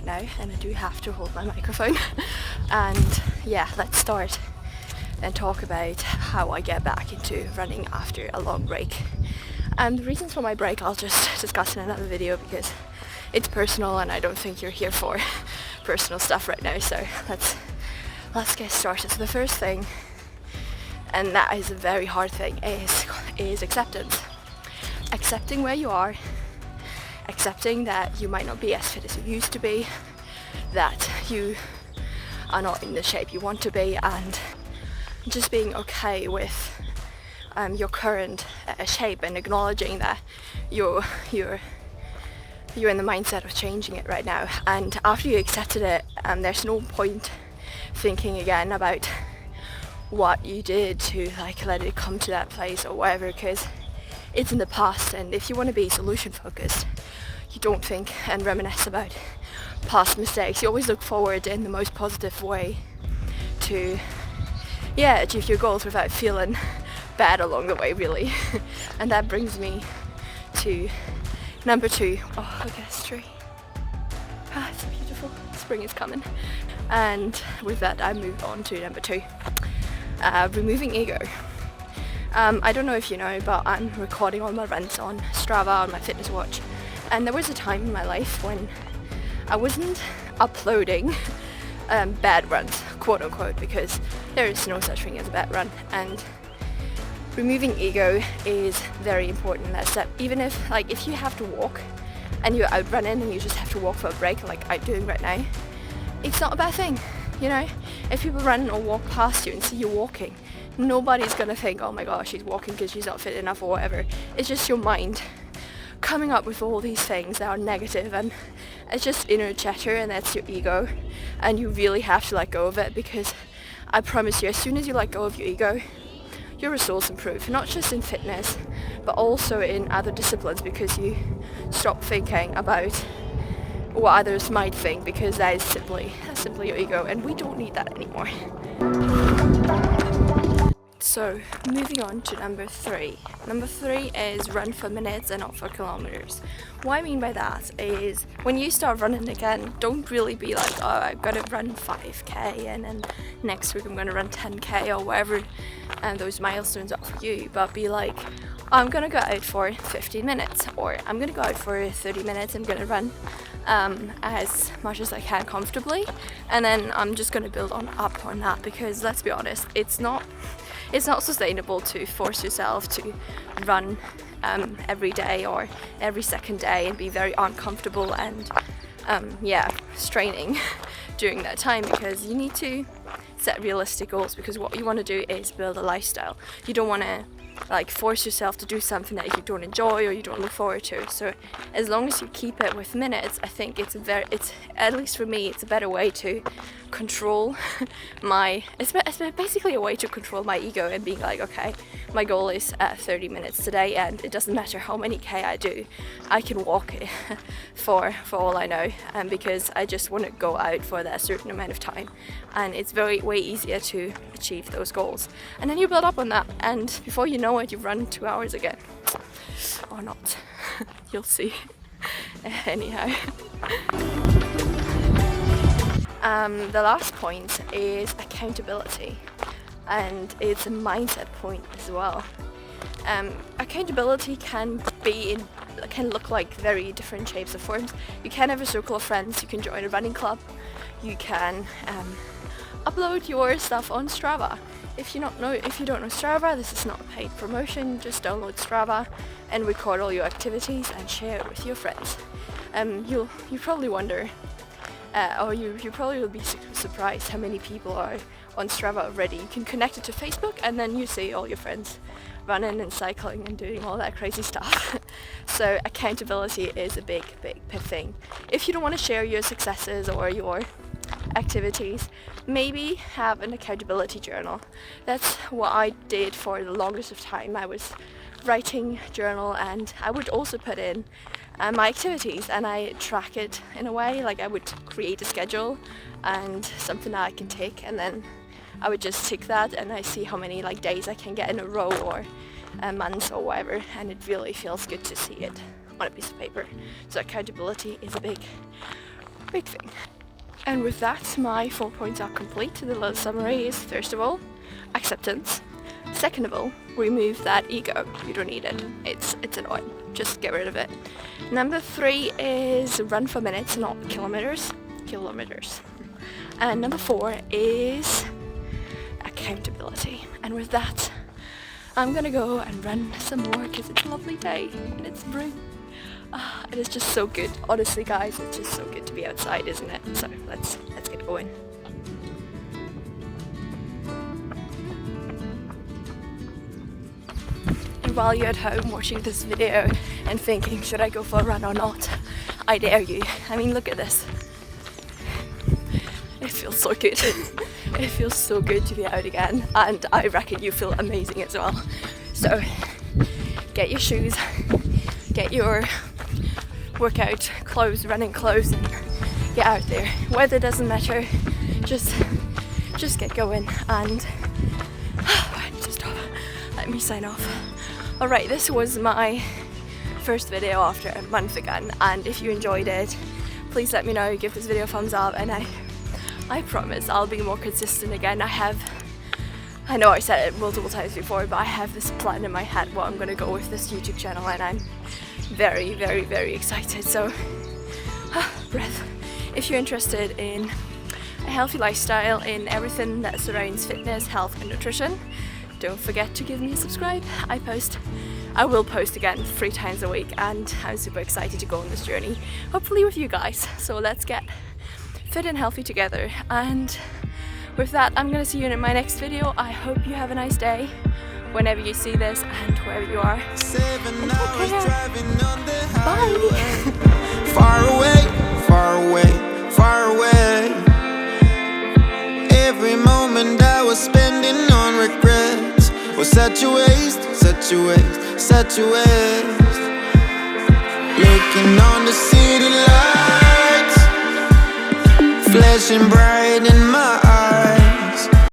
now, and I do have to hold my microphone. And yeah, let's start and talk about how I get back into running after a long break. And the reasons for my break I'll just discuss in another video because it's personal and I don't think you're here for personal stuff right now. So let's get started. So the first thing, and that is a very hard thing, is acceptance. Accepting where you are, accepting that you might not be as fit as you used to be, that you are not in the shape you want to be, and just being okay with your current shape and acknowledging that you're in the mindset of changing it right now. And after you accepted it, there's no point thinking again about what you did to like let it come to that place or whatever, because it's in the past. And if you want to be solution focused, you don't think and reminisce about past mistakes. You always look forward in the most positive way to achieve your goals without feeling bad along the way, really. And that brings me to number 2. Oh, look at this tree. It's beautiful. Spring is coming. And with that, I move on to number 2. Removing ego. I don't know if you know, but I'm recording all my runs on Strava on my fitness watch. And there was a time in my life when I wasn't uploading bad runs, quote unquote, because there is no such thing as a bad run. And removing ego is very important. That's that. Even if you have to walk and you're out running and you just have to walk for a break, like I'm doing right now, it's not a bad thing. You know, if people run or walk past you and see you walking, nobody's gonna think, oh my gosh, she's walking because she's not fit enough or whatever. It's just your mind coming up with all these things that are negative, and it's just inner chatter, and that's your ego. And you really have to let go of it, because I promise you, as soon as you let go of your ego, your results improve, not just in fitness, but also in other disciplines, because you stop thinking about what others might think, because that's simply your ego, and we don't need that anymore. So moving on to number 3. Number 3 is run for minutes and not for kilometers. What I mean by that is when you start running again, don't really be like, oh, I've got to run 5k and then next week I'm going to run 10k or whatever those milestones are for you, but be like, I'm going to go out for 15 minutes or I'm going to go out for 30 minutes. I'm going to run as much as I can comfortably, and then I'm just going to build up on that, because let's be honest, it's not sustainable to force yourself to run every day or every second day and be very uncomfortable and straining during that time, because you need to set realistic goals, because what you want to do is build a lifestyle. You don't want to force yourself to do something that you don't enjoy or you don't look forward to. So as long as you keep it with minutes, I think it's at least for me, it's a better way to control it's basically a way to control my ego and being like, okay, my goal is 30 minutes today, and it doesn't matter how many K I do, I can walk it for all I know, because I just want to go out for that certain amount of time, and it's way easier to achieve those goals. And then you build up on that, and before you know it, you've run 2 hours again, or not. You'll see. Anyhow. The last point is accountability, and it's a mindset point as well. Accountability can look like very different shapes or forms. You can have a circle of friends, you can join a running club, you can upload your stuff on Strava. If you don't know Strava, this is not a paid promotion. Just download Strava and record all your activities and share it with your friends. You probably wonder, or you probably will be surprised how many people are on Strava already. You can connect it to Facebook, and then you see all your friends running and cycling and doing all that crazy stuff. So accountability is a big thing. If you don't want to share your successes or your activities, maybe have an accountability journal. That's what I did for the longest of time. I was writing journal, and I would also put in my activities, and I track it in a way, like I would create a schedule and something that I can tick, and then I would just tick that, and I see how many days I can get in a row or months or whatever, and it really feels good to see it on a piece of paper. So accountability is a big thing. And with that, my 4 points are complete. The little summary is, first of all, acceptance. Second of all, remove that ego. You don't need it. It's annoying. Just get rid of it. Number 3 is run for minutes, not kilometers. Kilometers. And number 4 is accountability. And with that, I'm gonna go and run some more because it's a lovely day and it's spring. It is just so good. Honestly, guys, it's just so good to be outside, isn't it? So let's get going. And while you're at home watching this video and thinking, should I go for a run or not? I dare you. I mean, look at this. It feels so good. It feels so good to be out again, and I reckon you feel amazing as well. So get your shoes, get your workout clothes, running clothes, and get out there. Weather doesn't matter, just get going. And I need to stop. Let me sign off. Alright, this was my first video after a month again, and if you enjoyed it, please let me know, give this video a thumbs up, and I promise I'll be more consistent again. I know I said it multiple times before, but I have this plan in my head what I'm gonna go with this YouTube channel, and I'm very, very, very excited. So, breath. If you're interested in a healthy lifestyle, in everything that surrounds fitness, health and nutrition, don't forget to give me a subscribe. I will post again 3 times a week, and I'm super excited to go on this journey, hopefully with you guys. So let's get fit and healthy together. And with that, I'm gonna see you in my next video. I hope you have a nice day whenever you see this and wherever you are. 7 hours driving on the Bye. Far away, far away, far away. Every moment I was spending on regrets was such a waste, such a waste, such a waste. Looking on the city lights, flashing bright in my eyes.